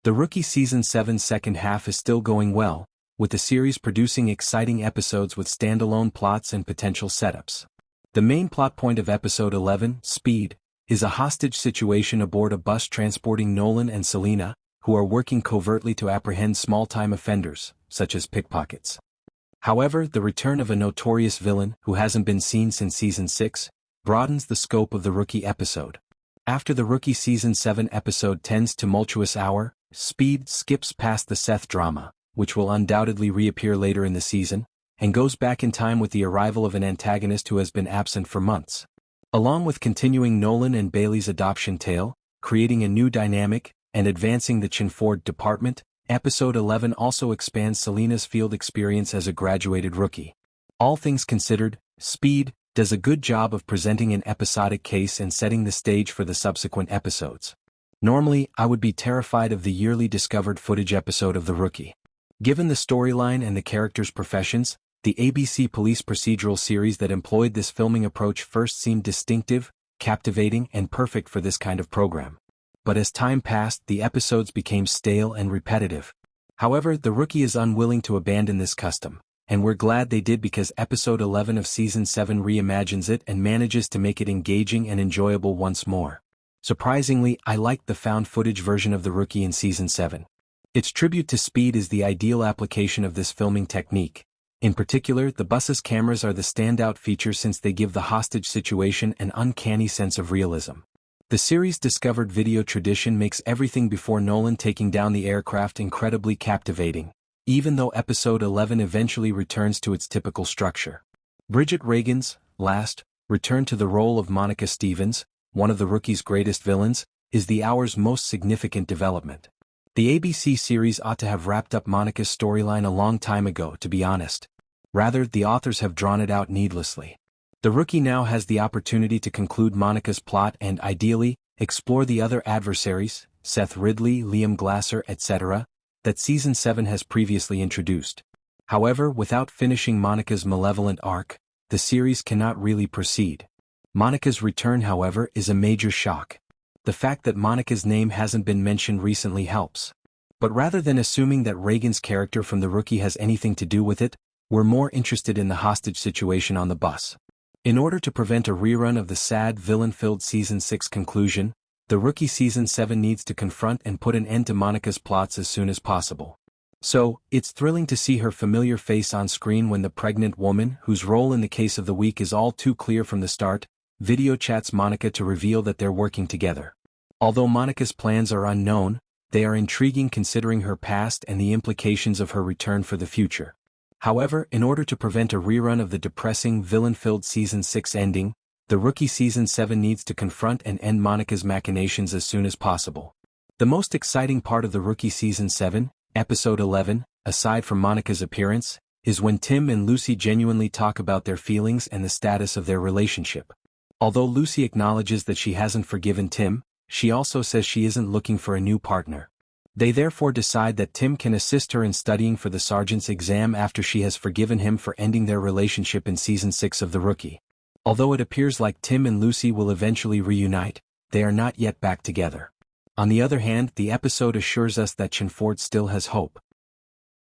The Rookie Season 7's second half is still going well, with the series producing exciting episodes with standalone plots and potential setups. The main plot point of Episode 11, Speed, is a hostage situation aboard a bus transporting Nolan and Selena, who are working covertly to apprehend small-time offenders, such as pickpockets. However, the return of a notorious villain who hasn't been seen since Season 6 broadens the scope of the Rookie episode. After the Rookie Season 7 Episode 10's tumultuous hour, Speed skips past the Seth drama, which will undoubtedly reappear later in the season, and goes back in time with the arrival of an antagonist who has been absent for months. Along with continuing Nolan and Bailey's adoption tale, creating a new dynamic, and advancing the Chinford department, Episode 11 also expands Selena's field experience as a graduated rookie. All things considered, Speed does a good job of presenting an episodic case and setting the stage for the subsequent episodes. Normally, I would be terrified of the yearly discovered footage episode of The Rookie. Given the storyline and the characters' professions, the ABC police procedural series that employed this filming approach first seemed distinctive, captivating, and perfect for this kind of program. But as time passed, the episodes became stale and repetitive. However, The Rookie is unwilling to abandon this custom, and we're glad they did because Episode 11 of Season 7 reimagines it and manages to make it engaging and enjoyable once more. Surprisingly, I liked the found footage version of The Rookie in Season 7. Its tribute to Speed is the ideal application of this filming technique. In particular, the bus's cameras are the standout feature since they give the hostage situation an uncanny sense of realism. The series' discovered video tradition makes everything before Nolan taking down the aircraft incredibly captivating, even though Episode 11 eventually returns to its typical structure. Bridget Regan's, last, return to the role of Monica Stevens, one of the Rookie's greatest villains, is the hour's most significant development. The ABC series ought to have wrapped up Monica's storyline a long time ago, to be honest. Rather, the authors have drawn it out needlessly. The Rookie now has the opportunity to conclude Monica's plot and, ideally, explore the other adversaries, Seth Ridley, Liam Glasser, etc., that Season 7 has previously introduced. However, without finishing Monica's malevolent arc, the series cannot really proceed. Monica's return, however, is a major shock. The fact that Monica's name hasn't been mentioned recently helps. But rather than assuming that Regan's character from The Rookie has anything to do with it, we're more interested in the hostage situation on the bus. In order to prevent a rerun of the sad villain-filled Season 6 conclusion, The Rookie Season 7 needs to confront and put an end to Monica's plots as soon as possible. So, it's thrilling to see her familiar face on screen when the pregnant woman, whose role in the case of the week is all too clear from the start, video chats Monica to reveal that they're working together. Although Monica's plans are unknown, they are intriguing considering her past and the implications of her return for the future. However, in order to prevent a rerun of the depressing villain-filled Season 6 ending, The Rookie Season 7 needs to confront and end Monica's machinations as soon as possible. The most exciting part of The Rookie Season 7, Episode 11, aside from Monica's appearance, is when Tim and Lucy genuinely talk about their feelings and the status of their relationship. Although Lucy acknowledges that she hasn't forgiven Tim, she also says she isn't looking for a new partner. They therefore decide that Tim can assist her in studying for the sergeant's exam after she has forgiven him for ending their relationship in Season 6 of The Rookie. Although it appears like Tim and Lucy will eventually reunite, they are not yet back together. On the other hand, the episode assures us that Chinford still has hope.